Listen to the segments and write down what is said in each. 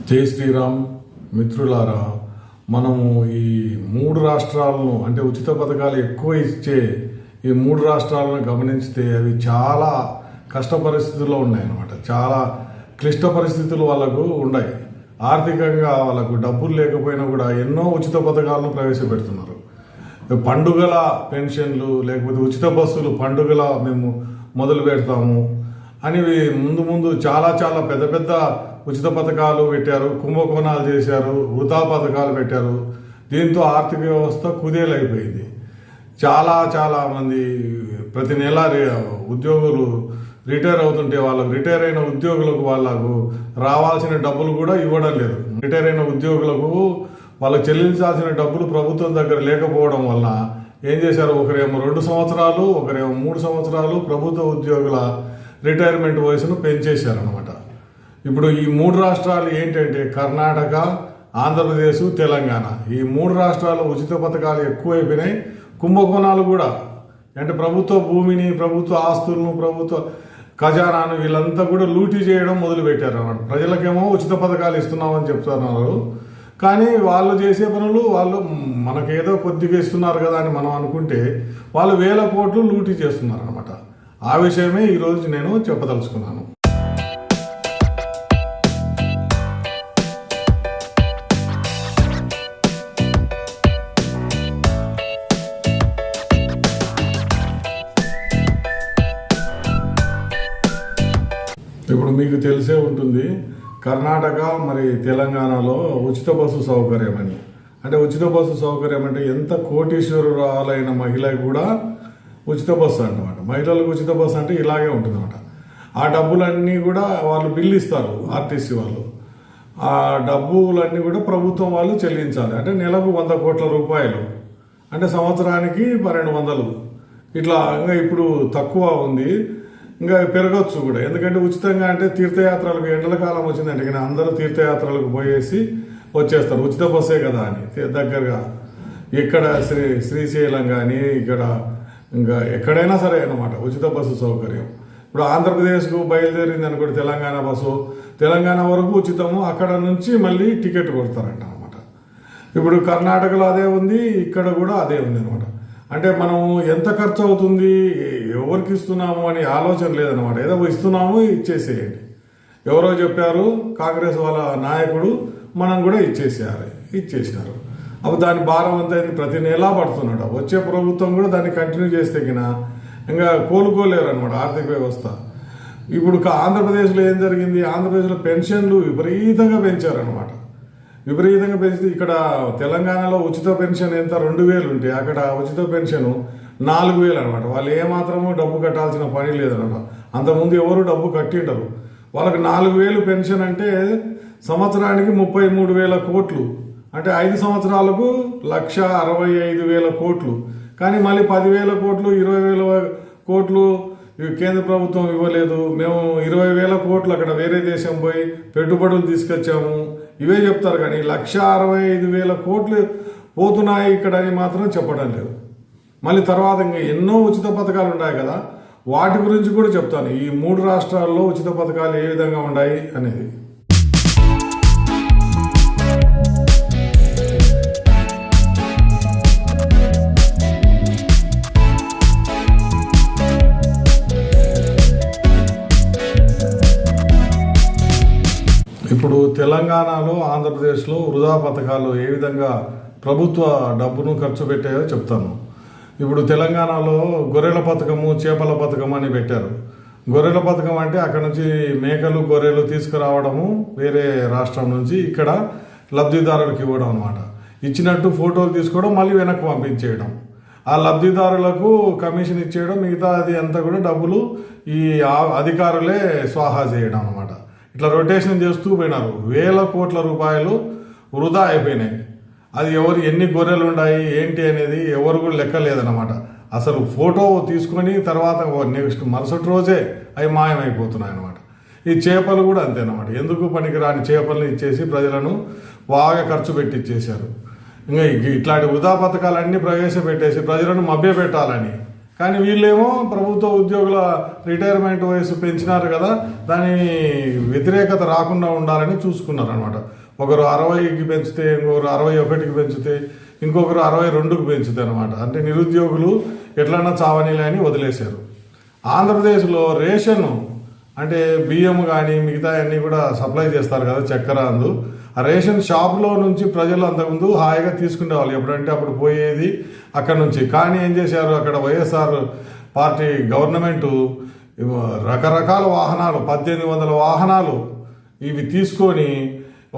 జై శ్రీరామ్ మిత్రులారా, మనము ఈ 3 రాష్ట్రాలను అంటే ఉచిత పథకాలు ఎక్కువ ఇచ్చే ఈ 3 రాష్ట్రాలను గమనించితే అవి చాలా కష్ట పరిస్థితుల్లో ఉన్నాయన్నమాట. చాలా క్లిష్ట పరిస్థితులు వాళ్ళకు ఉన్నాయి. ఆర్థికంగా వాళ్ళకు డబ్బులు లేకపోయినా కూడా ఎన్నో ఉచిత పథకాలను ప్రవేశపెడుతున్నారు. పండుగల పెన్షన్లు, లేకపోతే ఉచిత బస్సులు పండుగల మేము మొదలు పెడతాము అని ముందు చాలా చాలా పెద్ద పెద్ద ఉచిత పథకాలు పెట్టారు. కుంభకోణాలు చేశారు, వృధా పథకాలు పెట్టారు. దీంతో ఆర్థిక వ్యవస్థ కుదేలైపోయింది. చాలా మంది ప్రతి నెల ఉద్యోగులు రిటైర్ అవుతుంటే వాళ్ళకు రిటైర్ అయిన ఉద్యోగులకు వాళ్ళకు రావాల్సిన డబ్బులు కూడా ఇవ్వడం లేదు. రిటైర్ అయిన ఉద్యోగులకు వాళ్ళకు చెల్లించాల్సిన డబ్బులు ప్రభుత్వం దగ్గర లేకపోవడం వల్ల ఏం చేశారు, ఒకరేమో 2 సంవత్సరాలు, ఒకరేమో 3 సంవత్సరాలు ప్రభుత్వ ఉద్యోగుల రిటైర్మెంట్ వయసును పెంచేశారనమాట. ఇప్పుడు ఈ 3 రాష్ట్రాలు ఏంటంటే కర్ణాటక, ఆంధ్రప్రదేశ్, తెలంగాణ. ఈ 3 రాష్ట్రాలు ఉచిత పథకాలు ఎక్కువైపోయినాయి. కుంభకోణాలు కూడా అంటే ప్రభుత్వ భూమిని, ప్రభుత్వ ఆస్తులను, ప్రభుత్వ ఖజానాను వీళ్ళంతా కూడా లూటీ చేయడం మొదలుపెట్టారు అన్నమాట. ప్రజలకేమో ఉచిత పథకాలు ఇస్తున్నామని చెప్తున్నారు, కానీ వాళ్ళు చేసే పనులు వాళ్ళు మనకేదో కొద్దిగా ఇస్తున్నారు కదా అని మనం అనుకుంటే వాళ్ళు 1000 కోట్లు లూటీ చేస్తున్నారు అనమాట. ఆ విషయమే ఈరోజు నేను చెప్పదలుచుకున్నాను. ఇప్పుడు మీకు తెలిసే ఉంటుంది, కర్ణాటక మరి తెలంగాణలో ఉచిత బస్సు సౌకర్యం అని. అంటే ఉచిత బస్సు సౌకర్యం అంటే ఎంత కోటీశ్వరురాలైన మహిళకు కూడా ఉచిత బస్సు అన్నమాట. మహిళలకు ఉచిత బస్సు అంటే ఇలాగే ఉంటుంది అన్నమాట. ఆ డబ్బులన్నీ కూడా వాళ్ళు బిల్లు ఇస్తారు, ఆర్టీసీ వాళ్ళు. ఆ డబ్బులన్నీ కూడా ప్రభుత్వం వాళ్ళు చెల్లించాలి. అంటే నెలకు 100 కోట్ల రూపాయలు, అంటే సంవత్సరానికి 1200. ఇట్లా ఇంకా ఇప్పుడు తక్కువ ఉంది, ఇంకా పెరగచ్చు కూడా. ఎందుకంటే ఉచితంగా అంటే తీర్థయాత్రలకు ఎండల కాలం వచ్చిందంటే కానీ అందరూ తీర్థయాత్రలకు పోయేసి వచ్చేస్తారు, ఉచిత బస్సే కదా అని. దగ్గరగా ఇక్కడ శ్రీశైలం కానీ ఇక్కడ ఇంకా ఎక్కడైనా సరే అన్నమాట ఉచిత బస్సు సౌకర్యం. ఇప్పుడు ఆంధ్రప్రదేశ్కు బయలుదేరింది అనుకోండి తెలంగాణ బస్సు, తెలంగాణ వరకు ఉచితము, అక్కడ నుంచి మళ్ళీ టికెట్ కొడతారంట అనమాట. ఇప్పుడు కర్ణాటకలో అదే ఉంది, ఇక్కడ కూడా అదే ఉంది అనమాట. అంటే మనం ఎంత ఖర్చు అవుతుంది, ఎవరికి ఇస్తున్నాము అని ఆలోచన లేదనమాట. ఏదో ఇస్తున్నాము ఇచ్చేసేయండి. ఎవరో చెప్పారు కాంగ్రెస్ వాళ్ళ నాయకుడు, మనం కూడా ఇచ్చేసినారు. అప్పుడు దాని భారం అంతా ప్రతి నెలా పడుతున్నాడు. వచ్చే ప్రభుత్వం కూడా దాన్ని కంటిన్యూ చేస్తే ఇంకా కోలుకోలేరు అనమాట ఆర్థిక వ్యవస్థ. ఇప్పుడు ఆంధ్రప్రదేశ్లో ఏం జరిగింది, ఆంధ్రప్రదేశ్లో పెన్షన్లు విపరీతంగా పెంచారనమాట. విపరీతంగా పెంచితే ఇక్కడ తెలంగాణలో ఉచిత పెన్షన్ ఎంత 2000 ఉంటే అక్కడ ఉచిత పెన్షన్ 4000 అనమాట. వాళ్ళు ఏమాత్రమూ డబ్బు కట్టాల్సిన పని లేదనమాట. అంతకుముందు ఎవరు డబ్బు కట్టిండరు. వాళ్ళకి 4000 పెన్షన్ అంటే సంవత్సరానికి 33,000 కోట్లు, అంటే 5 సంవత్సరాలకు 1,65,000 కోట్లు. కానీ మళ్ళీ 10,000 కోట్లు, 20,000 కోట్లు కేంద్ర ప్రభుత్వం ఇవ్వలేదు. మేము 20,000 కోట్లు అక్కడ వేరే దేశం పోయి పెట్టుబడులు తీసుకొచ్చాము, ఇవే చెప్తారు. కానీ 1,65,000 కోట్లు పోతున్నాయి ఇక్కడ అని మాత్రం చెప్పడం లేదు. మళ్ళీ తర్వాత ఇంకా ఎన్నో ఉచిత పథకాలు ఉన్నాయి కదా, వాటి గురించి కూడా చెప్తాను. ఈ 3 రాష్ట్రాల్లో ఉచిత పథకాలు ఏ విధంగా ఉన్నాయి అనేది. ఇప్పుడు తెలంగాణలో, ఆంధ్రప్రదేశ్లో వృధా పథకాలు ఏ విధంగా ప్రభుత్వ డబ్బును ఖర్చు పెట్టాయో చెప్తాను. ఇప్పుడు తెలంగాణలో గొర్రెల పథకము, చేపల పథకం అని పెట్టారు. గొర్రెల పథకం అంటే అక్కడ నుంచి మేకలు, గొర్రెలు తీసుకురావడము వేరే రాష్ట్రం నుంచి ఇక్కడ లబ్ధిదారులకు ఇవ్వడం అనమాట. ఇచ్చినట్టు ఫోటోలు తీసుకోవడం, మళ్ళీ వెనక్కి పంపించేయడం. ఆ లబ్ధిదారులకు కమిషన్ ఇచ్చేయడం, మిగతా అది అంతా కూడా డబ్బులు ఈ అధికారులే స్వాహా చేయడం అనమాట. ఇట్లా రొటేషన్ చేస్తూ పోయినారు. 1000 కోట్ల రూపాయలు వృధా అయిపోయినాయి. అది ఎన్ని గొర్రెలు ఉన్నాయి ఏంటి అనేది ఎవరు కూడా లెక్క లేదన్నమాట. అసలు ఫోటో తీసుకొని తర్వాత నెక్స్ట్ మరుసటి రోజే అవి మాయమైపోతున్నాయి అన్నమాట. ఈ చేపలు కూడా అంతేనమాట. ఎందుకు పనికిరాని చేపలను ఇచ్చేసి ప్రజలను బాగా ఖర్చు పెట్టిచ్చేశారు. ఇంకా ఇట్లాంటి వృధా పథకాలన్నీ ప్రవేశపెట్టేసి ప్రజలను మభ్యపెట్టాలని కానీ వీళ్ళేమో ప్రభుత్వ ఉద్యోగుల రిటైర్మెంట్ వయసు పెంచినారు కదా, దాని వ్యతిరేకత రాకుండా ఉండాలని చూసుకున్నారు అనమాట. ఒకరు 60కి పెంచితే, ఇంకొకరు 61కి పెంచితే, ఇంకొకరు 62కి పెంచుతాయి అనమాట. అంటే నిరుద్యోగులు ఎట్లన్నా చావనీలే అని వదిలేశారు. ఆంధ్రప్రదేశ్లో రేషన్ అంటే బియ్యం కానీ మిగతా అన్నీ కూడా సప్లై చేస్తారు కదా, చక్కెర అందు. ఆ రేషన్ షాప్లో నుంచి ప్రజలు అంతకుముందు హాయిగా తీసుకునేవాళ్ళు, ఎప్పుడంటే అప్పుడు పోయేది అక్కడ నుంచి. కానీ ఏం చేశారు, అక్కడ వైఎస్ఆర్ పార్టీ గవర్నమెంటు రకరకాల వాహనాలు 1800 వాహనాలు ఇవి తీసుకొని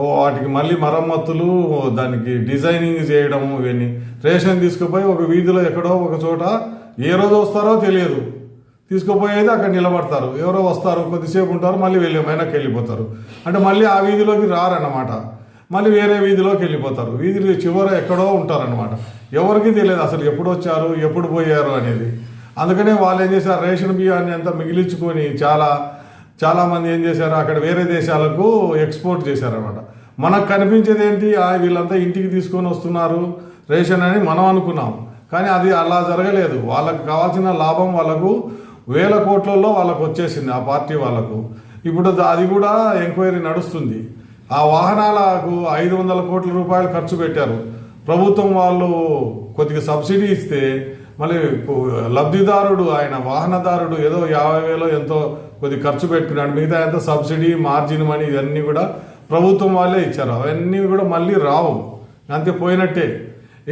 వాటికి మళ్ళీ మరమ్మతులు, దానికి డిజైనింగ్ చేయడము, ఇవన్నీ రేషన్ తీసుకుపోయి ఒక వీధిలో ఎక్కడో ఒక చోట ఏ రోజు వస్తారో తెలియదు, తీసుకుపోయేది అక్కడ నిలబడతారు, ఎవరో వస్తారు, కొద్దిసేపు ఉంటారు, మళ్ళీ వెనక్కి వెళ్ళిపోతారు. అంటే మళ్ళీ ఆ వీధిలోకి రారన్నమాట, మళ్ళీ వేరే వీధిలోకి వెళ్ళిపోతారు. వీధి చివర ఎక్కడో ఉంటారనమాట. ఎవరికి తెలియదు అసలు ఎప్పుడు వచ్చారు, ఎప్పుడు పోయారు అనేది. అందుకనే వాళ్ళు ఏం చేశారు, రేషన్ బియ్యాన్ని అంతా మిగిలించుకొని చాలామంది ఏం చేశారు, అక్కడ వేరే దేశాలకు ఎక్స్పోర్ట్ చేశారనమాట. మనకు కనిపించేది ఏంటి, వీళ్ళంతా ఇంటికి తీసుకొని వస్తున్నారు రేషన్ అని మనం అనుకున్నాం. కానీ అది అలా జరగలేదు. వాళ్ళకు కావాల్సిన లాభం వాళ్ళకు 1000 కోట్లలో వాళ్ళకు వచ్చేసింది ఆ పార్టీ వాళ్ళకు. ఇప్పుడు అది కూడా ఎంక్వైరీ నడుస్తుంది. ఆ వాహనాలకు 500 కోట్ల రూపాయలు ఖర్చు పెట్టారు. ప్రభుత్వం వాళ్ళు కొద్దిగా సబ్సిడీ ఇస్తే మళ్ళీ లబ్ధిదారుడు, ఆయన వాహనదారుడు ఏదో 50,000 ఎంతో కొద్ది ఖర్చు పెట్టుకున్నాడు. మిగతా ఎంత సబ్సిడీ, మార్జిన్ మనీ ఇవన్నీ కూడా ప్రభుత్వం వాళ్ళే ఇచ్చారు. అవన్నీ కూడా మళ్ళీ రావు, అంతే పోయినట్టే.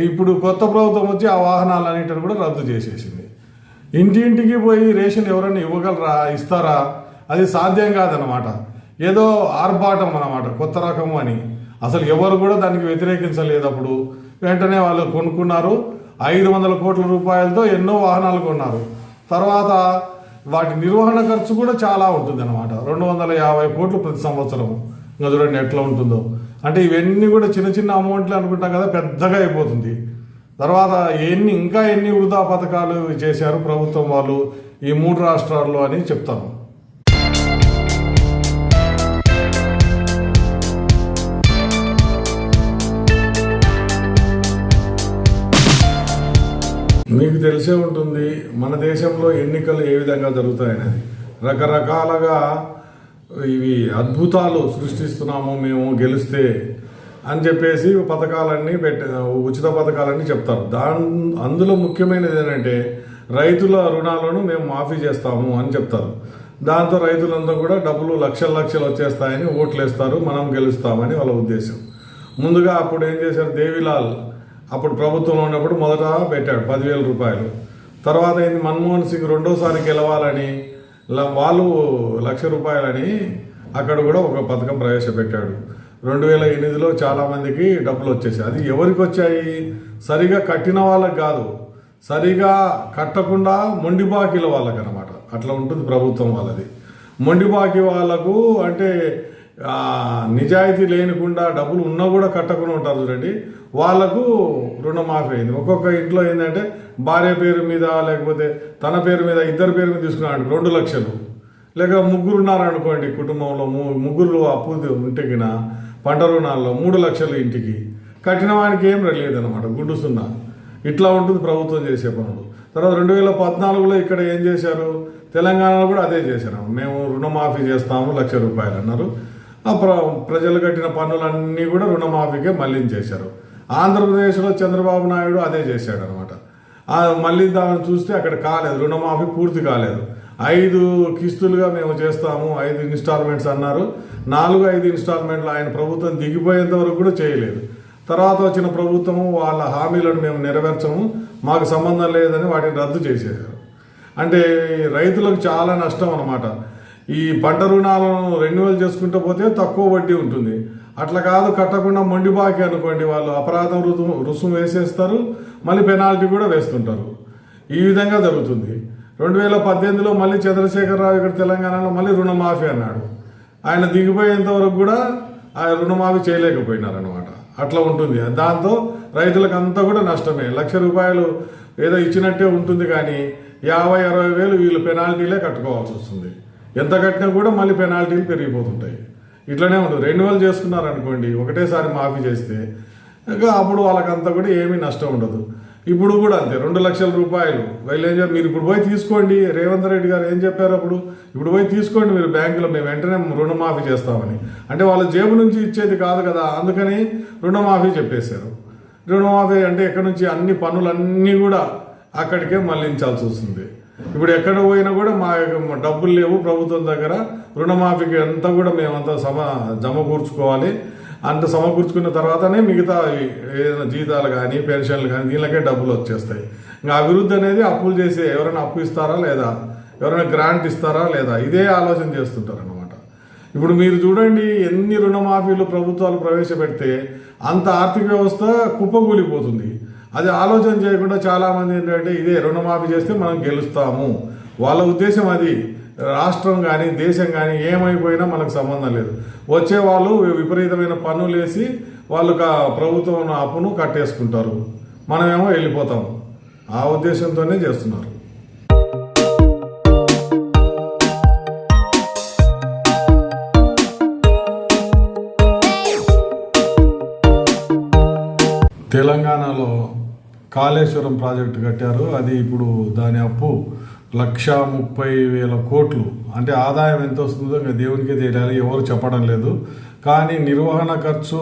ఇప్పుడు కొత్త ప్రభుత్వం వచ్చి ఆ వాహనాలన్నింటిని కూడా రద్దు చేసేసింది. ఇంటింటికి పోయి రేషన్ ఎవరైనా ఇవ్వగలరా, ఇస్తారా? అది సాధ్యం కాదనమాట. ఏదో ఆర్భాటం అన్నమాట, కొత్త రకము అని. అసలు ఎవరు కూడా దానికి వ్యతిరేకించలేదు. అప్పుడు వెంటనే వాళ్ళు కొనుక్కున్నారు. 500 కోట్ల రూపాయలతో ఎన్నో వాహనాలు కొన్నారు. తర్వాత వాటి నిర్వహణ ఖర్చు కూడా చాలా ఉంటుంది అనమాట. 250 కోట్లు ప్రతి సంవత్సరం. ఇంకా చూడండి ఎట్లా ఉంటుందో. అంటే ఇవన్నీ కూడా చిన్న చిన్న అమౌంట్లు అనుకుంటాం కదా, పెద్దగా అయిపోతుంది. తర్వాత ఇంకా ఎన్ని వృధా పథకాలు చేశారు ప్రభుత్వం వాళ్ళు ఈ 3 రాష్ట్రాల్లో అని చెప్తాను. మీకు తెలిసే ఉంటుంది మన దేశంలో ఎన్నికలు ఏ విధంగా జరుగుతాయనేది. రకరకాలుగా ఇవి అద్భుతాలు సృష్టిస్తున్నాము మేము గెలిస్తే అని చెప్పేసి పథకాలన్నీ ఉచిత పథకాలన్నీ చెప్తారు. అందులో ముఖ్యమైనది ఏంటంటే రైతుల రుణాలను మేము మాఫీ చేస్తాము అని చెప్తారు. దాంతో రైతులంతా కూడా డబ్బులు లక్షలు వచ్చేస్తాయని ఓట్లు వేస్తారు, మనం గెలుస్తామని వాళ్ళ ఉద్దేశం. ముందుగా అప్పుడు ఏం చేశారు, దేవిలాల్ అప్పుడు ప్రభుత్వంలో ఉన్నప్పుడు మొదట పెట్టాడు 10,000 రూపాయలు. తర్వాత ఏంది, మన్మోహన్ సింగ్ రెండోసారి గెలవాలని వాళ్ళు 1,00,000 రూపాయలని అక్కడ కూడా ఒక పథకం ప్రవేశపెట్టాడు. 2008లో చాలామందికి డబ్బులు వచ్చేసాయి. అది ఎవరికి వచ్చాయి, సరిగా కట్టిన వాళ్ళకి కాదు, సరిగా కట్టకుండా మొండి బాకీల వాళ్ళకి అనమాట. అట్లా ఉంటుంది ప్రభుత్వం వాళ్ళది. మొండి బాకీ వాళ్ళకు అంటే నిజాయితీ లేనికుండా డబ్బులు ఉన్నా కూడా కట్టకుండా ఉంటారు చూడండి, వాళ్లకు రుణమాఫీ అయింది. ఒక్కొక్క ఇంట్లో ఏంటంటే భార్య పేరు మీద లేకపోతే తన పేరు మీద, ఇద్దరు పేరు మీద తీసుకున్నాడు 2 లక్షలు. లేక ముగ్గురు ఉన్నారనుకోండి కుటుంబంలో, ముగ్గురు అప్పు ఉంటేకిన పంట రుణాల్లో 3 లక్షలు ఇంటికి కట్టిన వానికి ఏం లేదనమాట, గుడ్డు సున్నా. ఇట్లా ఉంటుంది ప్రభుత్వం చేసే పనులు. తర్వాత 2014లో ఇక్కడ ఏం చేశారు, తెలంగాణలో కూడా అదే చేశారు. మేము రుణమాఫీ చేస్తాము 1,00,000 రూపాయలు అన్నారు. ప్రజలు కట్టిన పన్నులన్నీ కూడా రుణమాఫీకే మళ్లించేశారు. ఆంధ్రప్రదేశ్లో చంద్రబాబు నాయుడు అదే చేశాడు అనమాట. మళ్ళీ దాన్ని చూస్తే అక్కడ కాలేదు, రుణమాఫీ పూర్తి కాలేదు. 5 కిస్తులుగా మేము చేస్తాము, 5 ఇన్స్టాల్మెంట్స్ అన్నారు. 4-5 ఇన్స్టాల్మెంట్లు ఆయన ప్రభుత్వం దిగిపోయేంత వరకు కూడా చేయలేదు. తర్వాత వచ్చిన ప్రభుత్వము వాళ్ళ హామీలను మేము నెరవేర్చము, మాకు సంబంధం లేదని వాటిని రద్దు చేసేశారు. అంటే రైతులకు చాలా నష్టం అన్నమాట. ఈ పంట రుణాలను రెన్యువల్ చేసుకుంటూ పోతే తక్కువ వడ్డీ ఉంటుంది. అట్లా కాదు, కట్టకుండా మొండి బాకీ అనుకోండి, వాళ్ళు అపరాధం రుసుము వేసేస్తారు, మళ్ళీ పెనాల్టీ కూడా వేస్తుంటారు. ఈ విధంగా జరుగుతుంది. 2018లో మళ్ళీ చంద్రశేఖరరావు ఇక్కడ తెలంగాణలో మళ్ళీ రుణమాఫీ అన్నాడు. ఆయన దిగిపోయేంత వరకు కూడా ఆయన రుణమాఫీ చేయలేకపోయినారనమాట. అట్లా ఉంటుంది. దాంతో రైతులకు అంతా కూడా నష్టమే. 1,00,000 రూపాయలు ఏదో ఇచ్చినట్టే ఉంటుంది, కానీ 50-60 వేలు వీళ్ళు పెనాల్టీలే కట్టుకోవాల్సి వస్తుంది. ఎంత కట్టినా కూడా మళ్ళీ పెనాల్టీలు పెరిగిపోతుంటాయి. ఇట్లనే ఉంటుంది. రెన్యువల్ చేసుకున్నారనుకోండి, ఒకటేసారి మాఫీ చేస్తే అప్పుడు వాళ్ళకంతా కూడా ఏమీ నష్టం ఉండదు. ఇప్పుడు కూడా అంతే 2 లక్షల రూపాయలు వైలేజర్ మీరు ఇప్పుడు పోయి తీసుకోండి. రేవంత్ రెడ్డి గారు ఏం చెప్పారు అప్పుడు, ఇప్పుడు పోయి తీసుకోండి మీరు బ్యాంకులో, మేము వెంటనే రుణమాఫీ చేస్తామని. అంటే వాళ్ళ జేబు నుంచి ఇచ్చేది కాదు కదా, అందుకని రుణమాఫీ చెప్పేశారు. రుణమాఫీ అంటే ఎక్కడి నుంచి అన్ని పనులన్నీ కూడా అక్కడికే మళ్లించాల్సి వస్తుంది. ఇప్పుడు ఎక్కడ పోయినా కూడా మా డబ్బులు లేవు ప్రభుత్వం దగ్గర, రుణమాఫీకి అంతా కూడా మేమంతా సమకూర్చుకోవాలి. అంత సమకూర్చుకున్న తర్వాతనే మిగతా ఏదైనా జీతాలు కానీ పెన్షన్లు కానీ దీనికే డబ్బులు వచ్చేస్తాయి. ఇంకా అభివృద్ధి అనేది అప్పులు చేసే, ఎవరైనా అప్పు ఇస్తారా లేదా, ఎవరైనా గ్రాంట్ ఇస్తారా లేదా, ఇదే ఆలోచన చేస్తుంటారు అన్నమాట. ఇప్పుడు మీరు చూడండి, ఎన్ని రుణమాఫీలు ప్రభుత్వాలు ప్రవేశపెడితే అంత ఆర్థిక వ్యవస్థ కుప్పకూలిపోతుంది. అది ఆలోచన చేయకుండా చాలామంది ఏంటంటే ఇదే రుణమాఫీ చేస్తే మనం గెలుస్తాము, వాళ్ళ ఉద్దేశం అది. రాష్ట్రం కానీ దేశం కానీ ఏమైపోయినా మనకు సంబంధం లేదు. వచ్చే వాళ్ళు విపరీతమైన పన్నులు వేసి వాళ్ళు ప్రభుత్వం అప్పును కట్టేసుకుంటారు, మనమేమో వెళ్ళిపోతాం. ఆ ఉద్దేశంతోనే చేస్తున్నారు. తెలంగాణలో కాళేశ్వరం ప్రాజెక్టు కట్టారు. అది ఇప్పుడు దాని అప్పు 1,30,000 కోట్లు. అంటే ఆదాయం ఎంత వస్తుందో ఇంకా దేవునికే తెలియాలి, ఎవరు చెప్పడం లేదు. కానీ నిర్వహణ ఖర్చు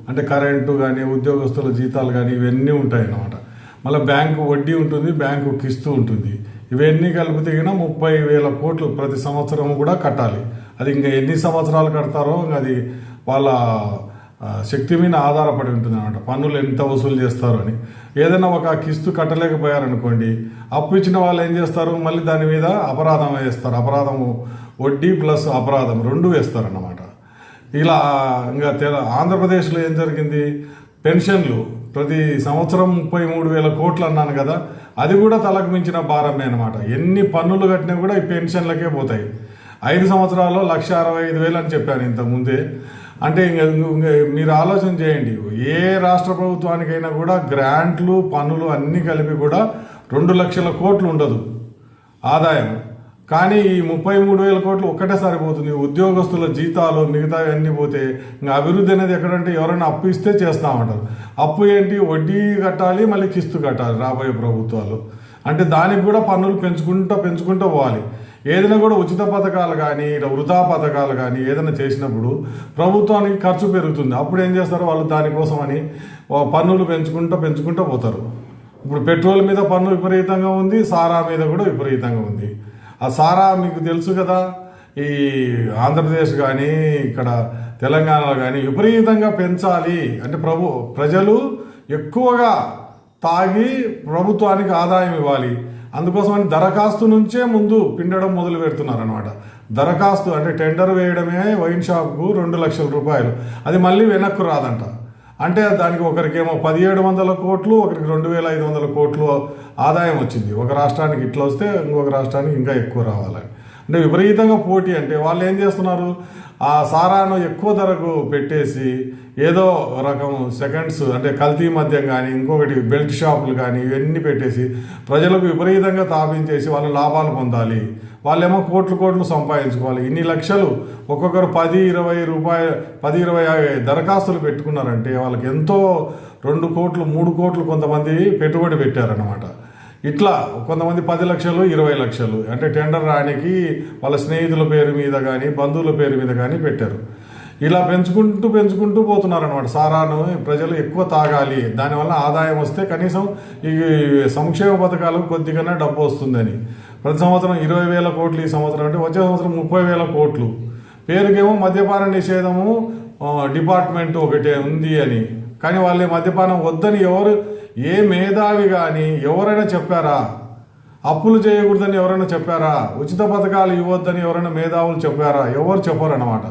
అంటే కరెంటు కానీ ఉద్యోగస్తుల జీతాలు కానీ ఇవన్నీ ఉంటాయి అన్నమాట. మళ్ళీ బ్యాంకు వడ్డీ ఉంటుంది, బ్యాంకు కిస్తూ ఉంటుంది. ఇవన్నీ కలిపితే 30,000 కోట్లు ప్రతి సంవత్సరం కూడా కట్టాలి. అది ఇంకా ఎన్ని సంవత్సరాలు కడతారో ఇంకా అది వాళ్ళ శక్తి మీద ఆధారపడి ఉంటుంది అన్నమాట. పన్నులు ఎంత వసూలు చేస్తారు అని. ఏదైనా ఒక కిస్తు కట్టలేకపోయారనుకోండి, అప్పు ఇచ్చిన వాళ్ళు ఏం చేస్తారు, మళ్ళీ దాని మీద అపరాధం వేస్తారు. అపరాధము వడ్డీ ప్లస్ అపరాధం 2 వేస్తారన్నమాట. ఇలా ఇంకా ఆంధ్రప్రదేశ్లో ఏం జరిగింది, పెన్షన్లు ప్రతి సంవత్సరం 33,000 కోట్లు అన్నాను కదా, అది కూడా తలకు మించిన భారమే అనమాట. ఎన్ని పన్నులు కట్టినా కూడా ఈ పెన్షన్లకే పోతాయి. 5 సంవత్సరాల్లో 1,65,000 అని చెప్పాను ఇంతకుముందే. అంటే మీరు ఆలోచన చేయండి, ఏ రాష్ట్ర ప్రభుత్వానికైనా కూడా గ్రాంట్లు పన్నులు అన్నీ కలిపి కూడా 2 లక్షల కోట్లు ఉండదు ఆదాయం. కానీ ఈ 33,000 కోట్లు ఒక్కటే సరిపోతుంది. ఉద్యోగస్తుల జీతాలు మిగతా అన్నీ పోతే ఇంకా అభివృద్ధి అనేది ఎక్కడంటే ఎవరైనా అప్పు ఇస్తే చేస్తామంటారు. అప్పు ఏంటి, వడ్డీ కట్టాలి, మళ్ళీ కిస్తు కట్టాలి రాబోయే ప్రభుత్వాలు. అంటే దానికి కూడా పన్నులు పెంచుకుంటూ పోవాలి. ఏదైనా కూడా ఉచిత పథకాలు కానీ ఇలా వృధా పథకాలు కానీ ఏదైనా చేసినప్పుడు ప్రభుత్వానికి ఖర్చు పెరుగుతుంది. అప్పుడు ఏం చేస్తారు వాళ్ళు, దానికోసం అని పన్నులు పెంచుకుంటూ పోతారు. ఇప్పుడు పెట్రోల్ మీద పన్ను విపరీతంగా ఉంది, సారా మీద కూడా విపరీతంగా ఉంది. ఆ సారా మీకు తెలుసు కదా, ఈ ఆంధ్రప్రదేశ్ కానీ ఇక్కడ తెలంగాణలో కానీ విపరీతంగా పెంచాలి అంటే ప్రజలు ఎక్కువగా తాగి ప్రభుత్వానికి ఆదాయం ఇవ్వాలి. అందుకోసమని దరఖాస్తు నుంచే ముందు పిండడం మొదలు పెడుతున్నారు అనమాట. దరఖాస్తు అంటే టెండర్ వేయడమే వైన్ షాప్కు 2 లక్షల రూపాయలు, అది మళ్ళీ వెనక్కు రాదంట. అంటే దానికి ఒకరికేమో 1,700 కోట్లు, ఒకరికి 2,500 కోట్లు ఆదాయం వచ్చింది. ఒక రాష్ట్రానికి ఇట్లా వస్తే ఇంకొక రాష్ట్రానికి ఇంకా ఎక్కువ రావాలని. అంటే విపరీతంగా పోటీ. అంటే వాళ్ళు ఏం చేస్తున్నారు, ఆ సారాను ఎక్కువ ధరకు పెట్టేసి ఏదో రకం సెకండ్స్ అంటే కల్తీ మద్యం కానీ ఇంకొకటి బెల్ట్ షాపులు కానీ ఇవన్నీ పెట్టేసి ప్రజలకు విపరీతంగా తాపించేసి వాళ్ళు లాభాలు పొందాలి. వాళ్ళేమో కోట్లు సంపాదించుకోవాలి. ఇన్ని లక్షలు ఒక్కొక్కరు 10-20 దరఖాస్తులు పెట్టుకున్నారంటే వాళ్ళకి ఎంతో 2 కోట్లు 3 కోట్లు కొంతమంది పెట్టుబడి పెట్టారన్నమాట. ఇట్లా కొంతమంది 10 లక్షలు 20 లక్షలు అంటే టెండర్ రానికి వాళ్ళ స్నేహితుల పేరు మీద కానీ బంధువుల పేరు మీద కానీ పెట్టారు. ఇలా పెంచుకుంటూ పోతున్నారు అనమాట. సారాను ప్రజలు ఎక్కువ తాగాలి, దానివల్ల ఆదాయం వస్తే కనీసం ఈ సంక్షేమ పథకాలు కొద్దిగానే డబ్బు వస్తుందని. ప్రతి సంవత్సరం 20,000 కోట్లు, ఈ సంవత్సరం అంటే వచ్చే సంవత్సరం 30,000 కోట్లు. పేరుకేమో మద్యపాన నిషేధము డిపార్ట్మెంట్ ఒకటే ఉంది అని, కానీ వాళ్ళే మద్యపానం వద్దని ఏ మేధావి కానీ ఎవరైనా చెప్పారా? అప్పులు చేయకూడదని ఎవరైనా చెప్పారా? ఉచిత పథకాలు ఇవ్వద్దని ఎవరైనా మేధావులు చెప్పారా? ఎవరు చెప్పారన్నమాట.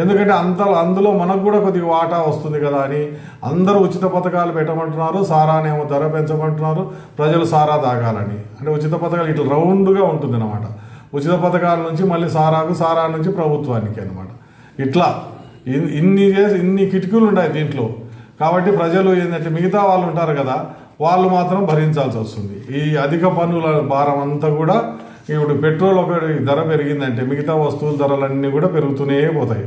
ఎందుకంటే అందులో మనకు కూడా కొద్దిగా వాటా వస్తుంది కదా అని అందరూ ఉచిత పథకాలు పెట్టమంటున్నారు. సారానేమో ధర పెంచమంటున్నారు, ప్రజలు సారా తాగాలని. అంటే ఉచిత పథకాలు ఇట్లా రౌండ్గా ఉంటుంది అన్నమాట. ఉచిత పథకాల నుంచి మళ్ళీ సారా నుంచి ప్రభుత్వానికి అనమాట. ఇట్లా ఇన్ని కిటికీలు ఉన్నాయి దీంట్లో. కాబట్టి ప్రజలు ఏంటంటే మిగతా వాళ్ళు ఉంటారు కదా, వాళ్ళు మాత్రం భరించాల్సి వస్తుంది. ఈ అధిక పన్నుల భారం అంతా కూడా ఇప్పుడు పెట్రోల్ ఒకటి ధర పెరిగిందంటే మిగతా వస్తువుల ధరలన్నీ కూడా పెరుగుతూనే పోతాయి.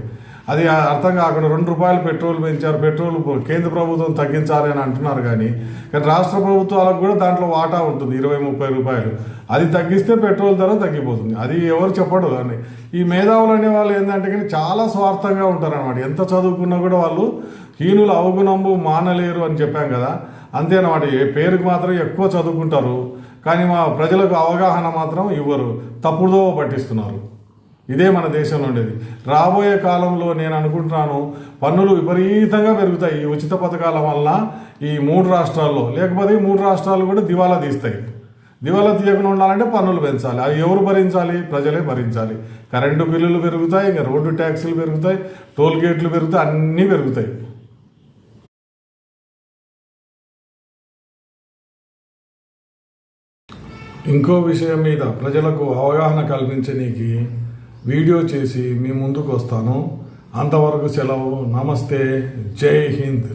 అది అర్థం కాకుండా ₹2 పెట్రోల్ పెంచారు, పెట్రోల్ కేంద్ర ప్రభుత్వం తగ్గించాలి అని అంటున్నారు. కానీ రాష్ట్ర ప్రభుత్వాలకు కూడా దాంట్లో వాటా ఉంటుంది ₹20-30. అది తగ్గిస్తే పెట్రోల్ ధర తగ్గిపోతుంది. అది ఎవరు చెప్పడు అని. ఈ మేధావులు అనే వాళ్ళు ఏంటంటే కానీ చాలా స్వార్థంగా ఉంటారన్నమాట. ఎంత చదువుకున్నా కూడా వాళ్ళు హీనులు అవగుణంబు మానలేరు అని చెప్పాం కదా, అంతేనమాట. పేరుకు మాత్రం ఎక్కువ చదువుకుంటారు కానీ మా ప్రజలకు అవగాహన మాత్రం ఇవ్వరు, తప్పుదో పట్టిస్తున్నారు. ఇదే మన దేశంలో ఉండేది. రాబోయే కాలంలో నేను అనుకుంటున్నాను పన్నులు విపరీతంగా పెరుగుతాయి ఈ ఉచిత పథకాల వల్ల. ఈ 3 రాష్ట్రాల్లో, లేకపోతే 3 రాష్ట్రాలు కూడా దివాలా తీస్తాయి. దివాలా తీయకుండా ఉండాలంటే పన్నులు పెంచాలి. అది ఎవరు భరించాలి? ప్రజలే భరించాలి. కరెంటు బిల్లులు పెరుగుతాయి, ఇంకా రోడ్డు ట్యాక్సీలు పెరుగుతాయి, టోల్ గేట్లు పెరుగుతాయి, అన్నీ పెరుగుతాయి. ఇంకో విషయం మీద ప్రజలకు అవగాహన కల్పించనీకి వీడియో చేసి మీ ముందుకు వస్తాను. అంతవరకు సెలవు. నమస్తే. జై హింద్.